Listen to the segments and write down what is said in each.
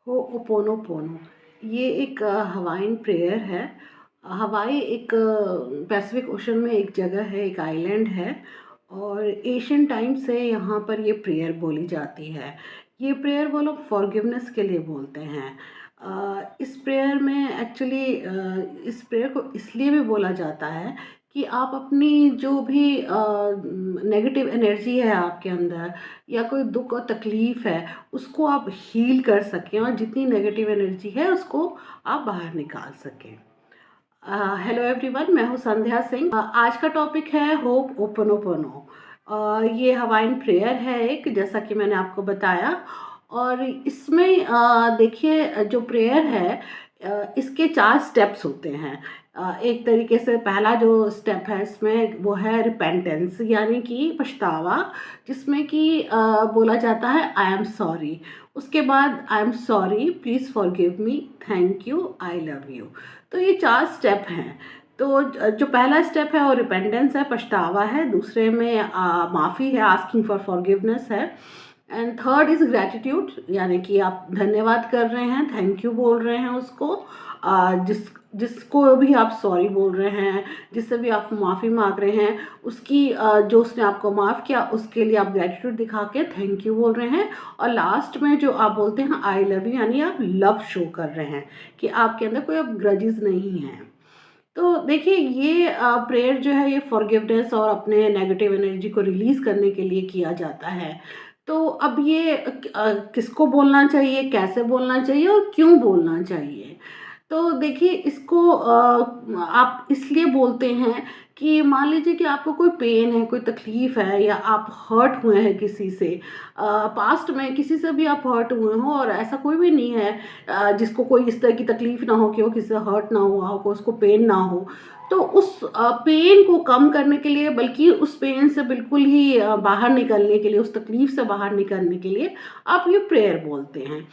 हो'ओपोनोपोनो ये एक Hawaiian prayer है। हवाई एक पैसिफिक ओशन में एक जगह है, एक आइलैंड है और एशियन टाइम से यहाँ पर ये प्रेयर बोली जाती है। ये प्रेयर वो लोग फॉरगिवनेस के लिए बोलते हैं। इस प्रेयर में एक्चुअली इस प्रेयर को इसलिए भी बोला जाता है कि आप अपनी जो भी नेगेटिव एनर्जी है आपके अंदर या कोई दुख और तकलीफ़ है उसको आप हील कर सकें और जितनी नेगेटिव एनर्जी है उसको आप बाहर निकाल सकें। हेलो एवरीवन, मैं हूँ संध्या सिंह। आज का टॉपिक है होप ओपोनोपोनो। ये हवाईन प्रेयर है एक, जैसा कि मैंने आपको बताया। और इसमें देखिए जो प्रेयर है इसके 4 स्टेप्स होते हैं। एक तरीके से पहला जो स्टेप है इसमें वो है रिपेंटेंस, यानी कि पछतावा, जिसमें कि बोला जाता है आई एम सॉरी। उसके बाद I am sorry, please forgive me, thank you, I love you. तो ये 4 स्टेप हैं। तो जो पहला स्टेप है वो रिपेंटेंस है, पछतावा है। दूसरे में माफ़ी है, आस्किंग फॉर फॉरगिवनेस है। एंड थर्ड इज़ ग्रैटिट्यूड, यानी कि आप धन्यवाद कर रहे हैं, थैंक यू बोल रहे हैं उसको। जिसको भी आप सॉरी बोल रहे हैं, जिससे भी आप माफ़ी मांग रहे हैं, उसकी जो उसने आपको माफ़ किया उसके लिए आप ग्रैटिट्यूड दिखा के थैंक यू बोल रहे हैं। और लास्ट में जो आप बोलते हैं आई लव यू, यानी आप लव शो कर रहे हैं कि आपके अंदर कोई अब ग्रजेस नहीं है। तो देखिए ये प्रेयर जो है ये फॉरगिवनेस और अपने नेगेटिव एनर्जी को रिलीज़ करने के लिए किया जाता है। तो अब ये किसको बोलना चाहिए, कैसे बोलना चाहिए और क्यों बोलना चाहिए? तो देखिए इसको आप इसलिए बोलते हैं कि मान लीजिए कि आपको कोई पेन है, कोई तकलीफ़ है या आप हर्ट हुए हैं किसी से, पास्ट में किसी से भी आप हर्ट हुए हो और ऐसा कोई भी नहीं है जिसको कोई इस तरह की तकलीफ़ ना हो कि वो किसी से हर्ट ना हुआ हो, को उसको पेन ना हो। तो उस पेन को कम करने के लिए, बल्कि उस पेन से बिल्कुल ही बाहर निकलने के लिए, उस तकलीफ़ से बाहर निकलने के लिए आप ये प्रेयर बोलते हैं।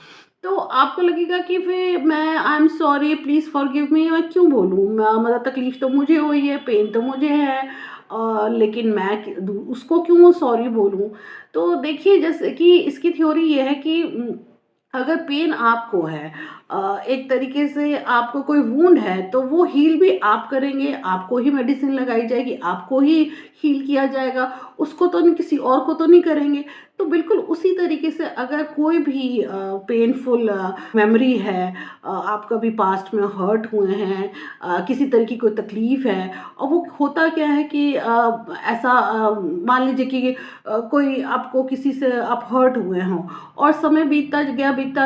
तो आपको लगेगा कि फिर मैं I am sorry, please forgive me मैं क्यों बोलूँ? मतलब तकलीफ़ तो मुझे हुई है, पेन तो मुझे है, लेकिन मैं उसको क्यों सॉरी बोलूँ? तो देखिए जैसे कि इसकी थ्योरी ये है कि अगर पेन आपको है, एक तरीके से आपको कोई वुंड है, तो वो हील भी आप करेंगे, आपको ही मेडिसिन लगाई जाएगी, आपको ही हील किया जाएगा, उसको तो नहीं, किसी और को तो नहीं करेंगे। तो बिल्कुल उसी तरीके से अगर कोई भी पेनफुल मेमोरी है, आप कभी पास्ट में हर्ट हुए हैं, किसी तरह की कोई तकलीफ़ है और वो होता क्या है कि ऐसा मान लीजिए कि कोई आपको किसी से आप हर्ट हुए हों और समय बीतता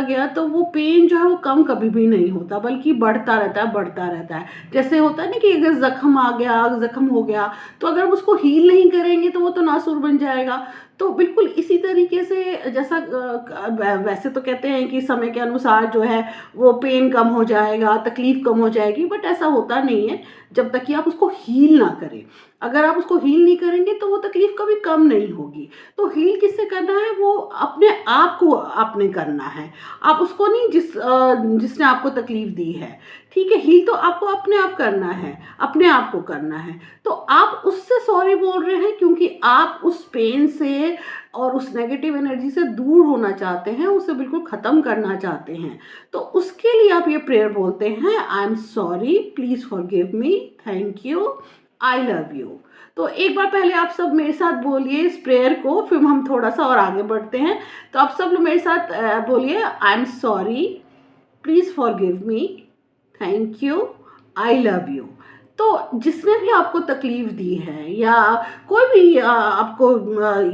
गया तो वो पेन जो है वो कम कभी भी नहीं होता, बल्कि बढ़ता रहता है, बढ़ता रहता है। जैसे होता है ना कि अगर ज़ख्म आ गया, ज़ख्म हो गया, तो अगर हम उसको हील नहीं करेंगे तो वो तो नासूर बन जाएगा। तो बिल्कुल इसी तरीके से जैसा वैसे तो कहते हैं कि समय के अनुसार जो है वो पेन कम हो जाएगा, तकलीफ़ कम हो जाएगी, बट ऐसा होता नहीं है जब तक कि आप उसको हील ना करें। अगर आप उसको हील नहीं करेंगे तो वो तकलीफ़ कभी कम नहीं होगी। तो हील किससे करना है? वो अपने आप को आपने करना है, आप उसको नहीं, जिसने आपको तकलीफ़ दी है। ठीक है, हील तो आपको अपने आप करना है, अपने आप को करना है। तो आप उससे सॉरी बोल रहे हैं क्योंकि आप उस पेन से और उस नेगेटिव एनर्जी से दूर होना चाहते हैं, उसे बिल्कुल ख़त्म करना चाहते हैं। तो उसके लिए आप ये प्रेयर बोलते हैं I am sorry, please forgive me, thank you, I love you. तो एक बार पहले आप सब मेरे साथ बोलिए इस प्रेयर को, फिर हम थोड़ा सा और आगे बढ़ते हैं। तो आप सब लोग मेरे साथ बोलिए I am sorry, please forgive me, thank you, I love you. तो जिसने भी आपको तकलीफ़ दी है या कोई भी आपको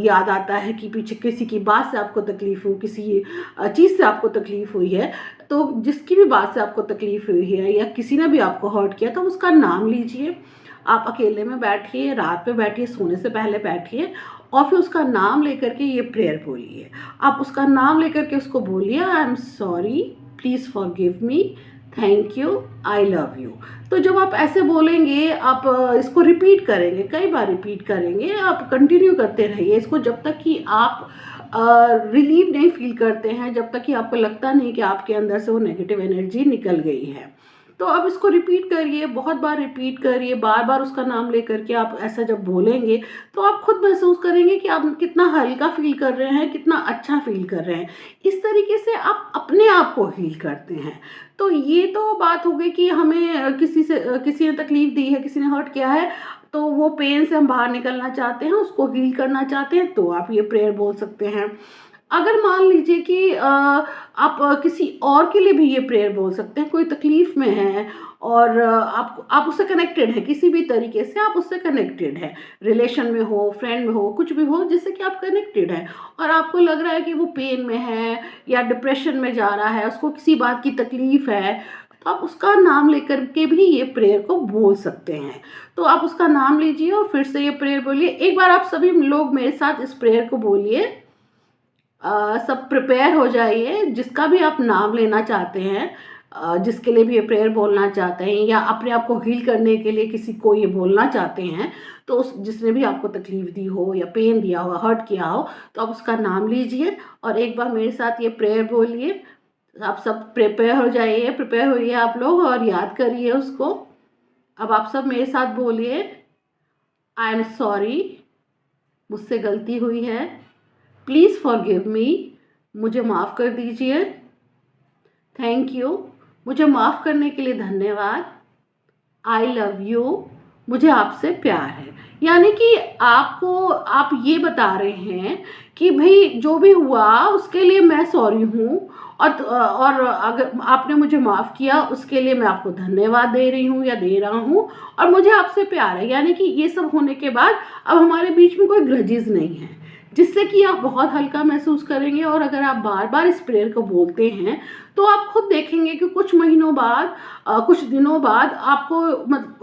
याद आता है कि पीछे किसी की बात से आपको तकलीफ़ हो, किसी चीज़ से आपको तकलीफ़ हुई है, तो जिसकी भी बात से आपको तकलीफ़ हुई है या किसी ने भी आपको हर्ट किया, तो उसका नाम लीजिए। आप अकेले में बैठिए, रात में बैठिए, सोने से पहले बैठिए और फिर उसका नाम लेकर के ये प्रेयर बोलिए। आप उसका नाम लेकर के उसको बोलिए I am sorry, please forgive me, thank you, I love you. तो जब आप ऐसे बोलेंगे, आप इसको रिपीट करेंगे, कई बार रिपीट करेंगे, आप कंटिन्यू करते रहिए इसको जब तक कि आप रिलीव नहीं फील करते हैं, जब तक कि आपको लगता नहीं कि आपके अंदर से वो नेगेटिव एनर्जी निकल गई है। तो अब इसको रिपीट करिए, बहुत बार रिपीट करिए, बार बार उसका नाम लेकर के आप ऐसा जब बोलेंगे तो आप खुद महसूस करेंगे कि आप कितना हल्का फील कर रहे हैं, कितना अच्छा फील कर रहे हैं। इस तरीके से आप अपने अपने आप को हील करते हैं। तो ये तो बात हो गई कि हमें किसी ने तकलीफ़ दी है, किसी ने हर्ट किया है, तो वो पेन से हम बाहर निकलना चाहते हैं, उसको हील करना चाहते हैं, तो आप ये प्रेयर बोल सकते हैं। अगर मान लीजिए कि आप किसी और के लिए भी ये प्रेयर बोल सकते हैं, कोई तकलीफ़ में है और आप उससे कनेक्टेड हैं, किसी भी तरीके से आप उससे कनेक्टेड हैं, रिलेशन में हो, फ्रेंड में हो, कुछ भी हो जिससे कि आप कनेक्टेड हैं, और आपको लग रहा है कि वो पेन में है या डिप्रेशन में जा रहा है, उसको किसी बात की तकलीफ़ है, तो आप उसका नाम लेकर के भी ये प्रेयर को बोल सकते हैं। तो आप उसका नाम लीजिए और फिर से ये प्रेयर बोलिए। एक बार आप सभी लोग मेरे साथ इस प्रेयर को बोलिए। सब प्रिपेयर हो जाइए, जिसका भी आप नाम लेना चाहते हैं, जिसके लिए भी ये प्रेयर बोलना चाहते हैं या अपने आप को हील करने के लिए किसी को ये बोलना चाहते हैं, तो उस जिसने भी आपको तकलीफ़ दी हो या पेन दिया हो, हर्ट किया हो, तो आप उसका नाम लीजिए और एक बार मेरे साथ ये प्रेयर बोलिए। आप सब प्रिपेयर हो जाइए, प्रिपेयर होइए आप लोग और याद करिए उसको। अब आप सब मेरे साथ बोलिए, आई एम सॉरी, मुझसे गलती हुई है, प्लीज़ फॉरगिव मी, मुझे माफ़ कर दीजिए, थैंक यू, मुझे माफ़ करने के लिए धन्यवाद, आई लव यू, मुझे आपसे प्यार है। यानी कि आप ये बता रहे हैं कि भई जो भी हुआ उसके लिए मैं सॉरी हूँ, और अगर आपने मुझे माफ़ किया उसके लिए मैं आपको धन्यवाद दे रही हूँ या दे रहा हूँ, और मुझे आपसे प्यार है। यानी कि ये सब होने के बाद अब हमारे बीच में कोई ग्रजेस नहीं है, जिससे कि आप बहुत हल्का महसूस करेंगे। और अगर आप बार-बार इस प्रेयर को बोलते हैं, तो आप खुद देखेंगे कि कुछ महीनों बाद, कुछ दिनों बाद आपको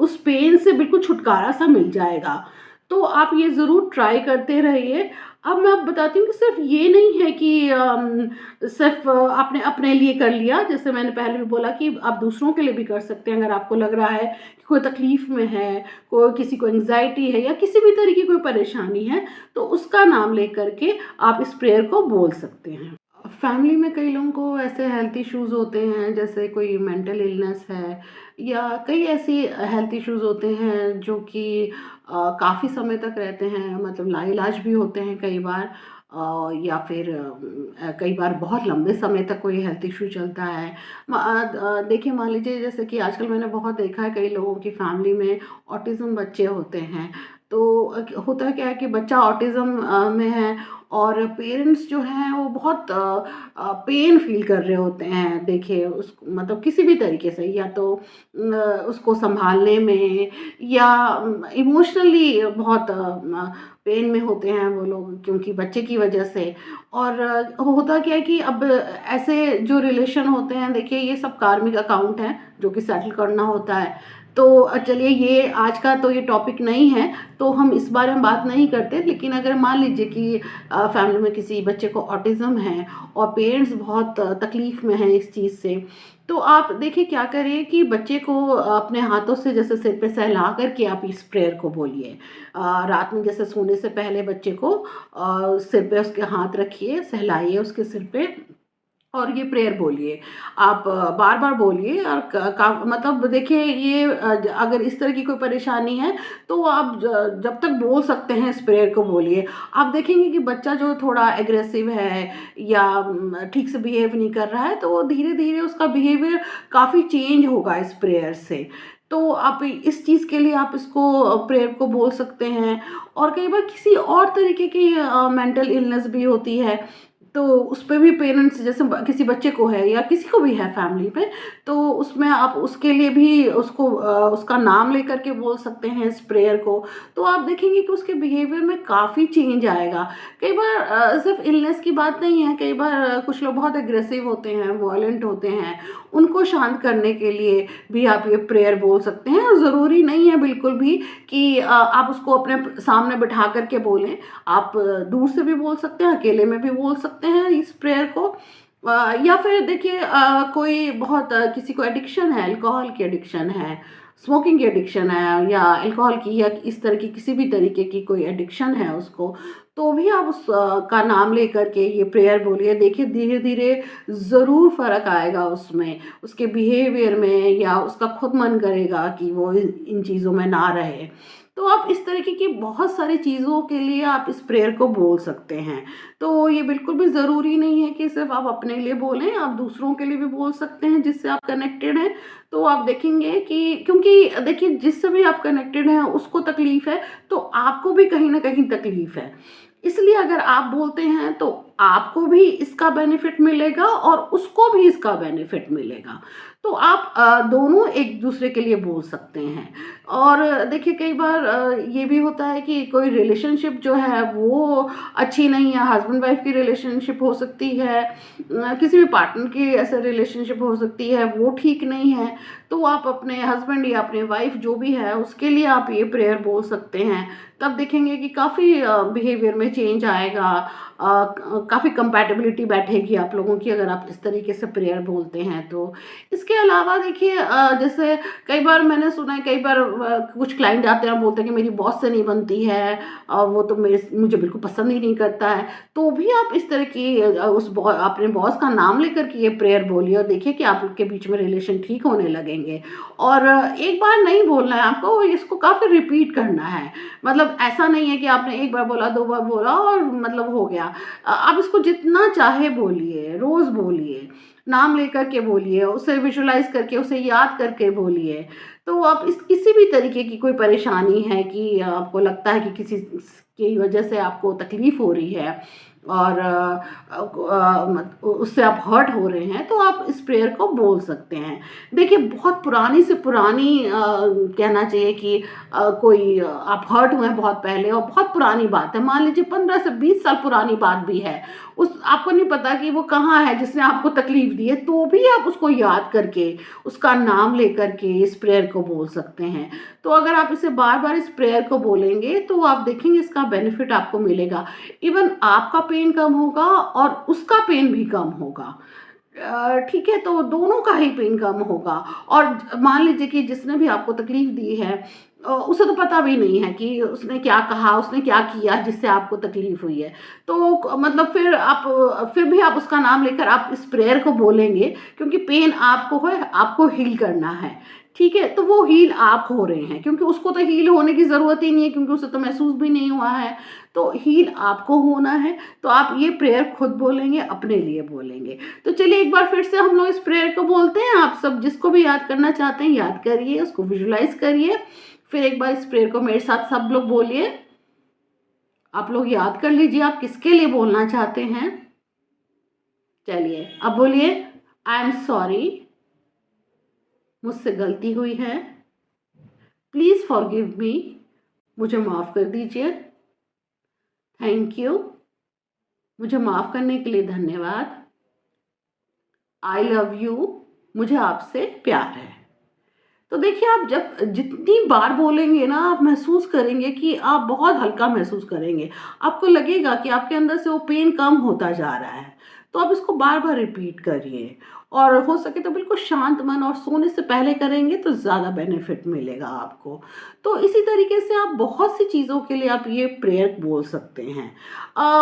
उस पेन से बिल्कुल छुटकारा सा मिल जाएगा। तो आप ये ज़रूर ट्राई करते रहिए। अब मैं आपको बताती हूँ कि सिर्फ़ ये नहीं है कि सिर्फ़ आपने अपने लिए कर लिया, जैसे मैंने पहले भी बोला कि आप दूसरों के लिए भी कर सकते हैं। अगर आपको लग रहा है कि कोई तकलीफ़ में है, कोई किसी को एंग्ज़ायटी है या किसी भी तरह की कोई परेशानी है, तो उसका नाम लेकर के आप इस प्रेयर को बोल सकते हैं। फैमिली में कई लोगों को ऐसे हेल्थ इश्यूज़ होते हैं, जैसे कोई मेंटल इलनेस है या कई ऐसी हेल्थ इश्यूज़ होते हैं जो कि काफ़ी समय तक रहते हैं, मतलब लाइलाज भी होते हैं कई बार, या फिर कई बार बहुत लंबे समय तक कोई हेल्थ इश्यू चलता है। देखिए, मान लीजिए जैसे कि आजकल मैंने बहुत देखा है कई लोगों की फैमिली में ऑटिज़म बच्चे होते हैं। तो होता क्या है कि बच्चा ऑटिज़म में है और पेरेंट्स जो हैं वो बहुत पेन फ़ील कर रहे होते हैं। देखिए, उस मतलब किसी भी तरीके से, या तो उसको सँभालने में या इमोशनली बहुत पेन में होते हैं वो लोग, क्योंकि बच्चे की वजह से। और होता क्या है कि अब ऐसे जो रिलेशन होते हैं, देखिए ये सब कार्मिक अकाउंट हैं जो कि सेटल करना होता है। तो चलिए, ये आज का तो ये टॉपिक नहीं है, तो हम इस बारे में बात नहीं करते। लेकिन अगर मान लीजिए कि फैमिली में किसी बच्चे को ऑटिज़्म है और पेरेंट्स बहुत तकलीफ़ में हैं इस चीज़ से, तो आप देखिए क्या करिए कि बच्चे को अपने हाथों से जैसे सिर पे सहला कर के आप इस प्रेयर को बोलिए। रात में जैसे सोने से पहले बच्चे को सिर पे उसके हाथ रखिए, सहलाइए उसके सिर पे और ये प्रेयर बोलिए। आप बार-बार बोलिए, और क का मतलब देखिए, ये अगर इस तरह की कोई परेशानी है, तो आप जब तक बोल सकते हैं इस प्रेयर को बोलिए। आप देखेंगे कि बच्चा जो थोड़ा एग्रेसिव है या ठीक से बिहेव नहीं कर रहा है, तो वो धीरे-धीरे उसका बिहेवियर काफ़ी चेंज होगा इस प्रेयर से। तो आप इस चीज़ के लिए आप इसको प्रेयर को बोल सकते हैं। और कई बार किसी और तरीके की मेंटल इलनेस भी होती है, तो उस पे भी पेरेंट्स, जैसे किसी बच्चे को है या किसी को भी है फैमिली में, तो उसमें आप उसके लिए भी उसका नाम लेकर के बोल सकते हैं इस प्रेयर को। तो आप देखेंगे कि उसके बिहेवियर में काफ़ी चेंज आएगा। कई बार सिर्फ इलनेस की बात नहीं है, कई बार कुछ लोग बहुत एग्रेसिव होते हैं, वॉयलेंट होते हैं, उनको शांत करने के लिए भी आप ये प्रेयर बोल सकते हैं। और ज़रूरी नहीं है बिल्कुल भी कि आप उसको अपने सामने बिठा कर के बोलें। आप दूर से भी बोल सकते हैं, अकेले में भी बोल सकते हैं इस प्रेयर को। या फिर देखिए, कोई बहुत किसी को एडिक्शन है, अल्कोहल की एडिक्शन है, स्मोकिंग की एडिक्शन है, या अल्कोहल की या इस तरह की किसी भी तरीके की कोई एडिक्शन है उसको, तो भी आप उस का नाम लेकर के ये प्रेयर बोलिए। देखिए, धीरे-धीरे ज़रूर फ़र्क आएगा उसमें, उसके बिहेवियर में, या उसका खुद मन करेगा कि वो इन इन चीज़ों में ना रहे। तो आप इस तरीके की बहुत सारी चीज़ों के लिए आप इस प्रेयर को बोल सकते हैं। तो ये बिल्कुल भी ज़रूरी नहीं है कि सिर्फ आप अपने लिए बोलें, आप दूसरों के लिए भी बोल सकते हैं जिससे आप कनेक्टेड हैं। तो आप देखेंगे कि क्योंकि देखिए जिससे भी आप कनेक्टेड हैं उसको तकलीफ़ है, तो आपको भी कहीं न कहीं तकलीफ़ है। इसलिए अगर आप बोलते हैं तो आपको भी इसका बेनिफिट मिलेगा और उसको भी इसका बेनिफिट मिलेगा। तो आप दोनों एक दूसरे के लिए बोल सकते हैं। और देखिए कई बार ये भी होता है कि कोई रिलेशनशिप जो है वो अच्छी नहीं है, हस्बैंड वाइफ की रिलेशनशिप हो सकती है, किसी भी पार्टनर की ऐसे रिलेशनशिप हो सकती है, वो ठीक नहीं है। तो आप अपने हस्बैंड या अपने वाइफ जो भी है उसके लिए आप ये प्रेयर बोल सकते हैं। तब देखेंगे कि काफ़ी बिहेवियर में चेंज आएगा, काफ़ी कंपैटिबिलिटी बैठेगी आप लोगों की अगर आप इस तरीके से प्रेयर बोलते हैं तो। इसके अलावा देखिए जैसे कई बार मैंने सुना है, कई बार कुछ क्लाइंट आते हैं और बोलते हैं कि मेरी बॉस से नहीं बनती है और वो तो मुझे बिल्कुल पसंद ही नहीं करता है। तो भी आप इस तरह की अपने बॉस का नाम लेकर के ये प्रेयर बोलिए और देखिए कि आप लोग के बीच में रिलेशन ठीक होने लगेंगे। और एक बार नहीं बोलना है आपको, इसको काफ़ी रिपीट करना है। मतलब ऐसा नहीं है कि आपने एक बार बोला, 2 बार बोला और मतलब हो गया। आप इसको जितना चाहे बोलिए, रोज़ बोलिए, नाम लेकर के बोलिए, उसे विजुअलाइज़ करके, उसे याद करके बोलिए। तो आप इस किसी भी तरीके की कोई परेशानी है कि आपको लगता है कि किसी की वजह से आपको तकलीफ़ हो रही है और उससे आप हर्ट हो रहे हैं, तो आप इस प्रेयर को बोल सकते हैं। देखिए बहुत पुरानी से पुरानी कहना चाहिए कि कोई आप हर्ट हुए हैं बहुत पहले और बहुत पुरानी बात है, मान लीजिए 15 से 20 साल पुरानी बात भी है, उस आपको नहीं पता कि वो कहाँ है जिसने आपको तकलीफ़ दी है, तो भी आप उसको याद करके, उसका नाम लेकर के इस प्रेयर को बोल सकते हैं। तो अगर आप इसे बार-बार इस प्रेयर को बोलेंगे, तो आप देखेंगे इसका बेनिफिट आपको मिलेगा। इवन आपका पेन कम होगा और उसका पेन भी कम होगा। ठीक है, तो दोनों का ही पेन कम होगा। और मान लीजिए कि जिसने भी आपको तकलीफ़ दी है उसे तो पता भी नहीं है कि उसने क्या कहा, उसने क्या किया जिससे आपको तकलीफ़ हुई है। तो मतलब फिर भी आप उसका नाम लेकर आप इस प्रेयर को बोलेंगे, क्योंकि पेन आपको है, आपको हील करना है। ठीक है? तो वो हील आप हो रहे हैं, क्योंकि उसको तो हील होने की ज़रूरत ही नहीं है, क्योंकि उसे तो महसूस भी नहीं हुआ है। तो हील आपको होना है, तो आप ये प्रेयर खुद बोलेंगे, अपने लिए बोलेंगे। तो चलिए एक बार फिर से हम लोग इस प्रेयर को बोलते हैं। आप सब जिसको भी याद करना चाहते हैं याद करिए, उसको विजुअलाइज़ करिए। फिर एक बार इस प्रेयर को मेरे साथ सब लोग बोलिए। आप लोग याद कर लीजिए आप किसके लिए बोलना चाहते हैं। चलिए अब बोलिए, आई एम सॉरी, मुझसे गलती हुई है, प्लीज़ फॉरगिव मी, मुझे माफ़ कर दीजिए, थैंक यू, मुझे माफ़ करने के लिए धन्यवाद, आई लव यू, मुझे आपसे प्यार है। तो देखिए आप जब जितनी बार बोलेंगे ना, आप महसूस करेंगे कि आप बहुत हल्का महसूस करेंगे। आपको लगेगा कि आपके अंदर से वो पेन कम होता जा रहा है। तो आप इसको बार-बार रिपीट करिए और हो सके तो बिल्कुल शांत मन और सोने से पहले करेंगे तो ज़्यादा बेनिफिट मिलेगा आपको। तो इसी तरीके से आप बहुत सी चीज़ों के लिए आप ये प्रेयर बोल सकते हैं।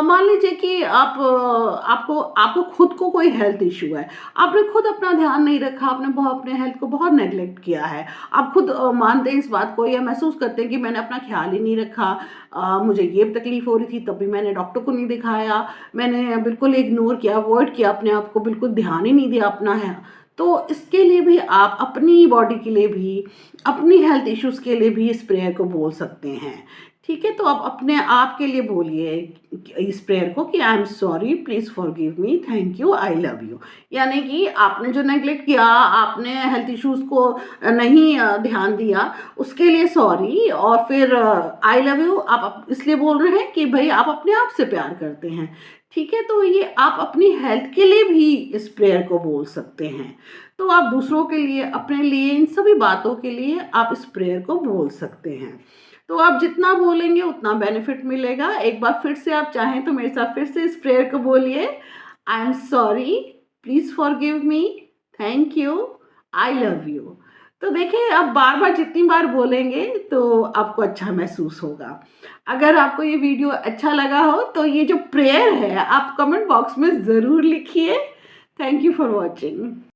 मान लीजिए कि आपको आपको खुद को कोई हेल्थ इश्यू है, आपने खुद अपना ध्यान नहीं रखा, आपने अपने हेल्थ को बहुत नेग्लेक्ट किया है। आप खुद मानते हैं इस बात को या महसूस करते हैं कि मैंने अपना ख्याल ही नहीं रखा, मुझे ये तकलीफ़ हो रही थी तब भी मैंने डॉक्टर को नहीं दिखाया, मैंने बिल्कुल इग्नोर किया, अवॉइड किया अपने आप को, बिल्कुल ध्यान ही नहीं दिया अपना है। तो इसके लिए भी आप अपनी बॉडी के लिए भी, अपनी हेल्थ इश्यूज़ के लिए भी इस प्रेयर को बोल सकते हैं। ठीक है? तो आप अपने आप के लिए बोलिए इस प्रेयर को कि I am sorry, please forgive me, thank you, I love you. यानी कि आपने जो नेग्लेक्ट किया, आपने हेल्थ इश्यूज़ को नहीं ध्यान दिया, उसके लिए सॉरी। और फिर आई लव यू आप इसलिए बोल रहे हैं कि भई आप अपने आप से प्यार करते हैं। ठीक है? तो ये आप अपनी हेल्थ के लिए भी इस प्रेयर को बोल सकते हैं। तो आप दूसरों के लिए, अपने लिए, इन सभी बातों के लिए आप इस प्रेयर को बोल सकते हैं। तो आप जितना बोलेंगे उतना बेनिफिट मिलेगा। एक बार फिर से आप चाहें तो मेरे साथ फिर से इस प्रेयर को बोलिए, I am sorry, please forgive me, thank you, I love you. तो देखिए आप बार-बार जितनी बार बोलेंगे तो आपको अच्छा महसूस होगा। अगर आपको ये वीडियो अच्छा लगा हो तो ये जो प्रेयर है आप कमेंट बॉक्स में ज़रूर लिखिए। Thank you for watching.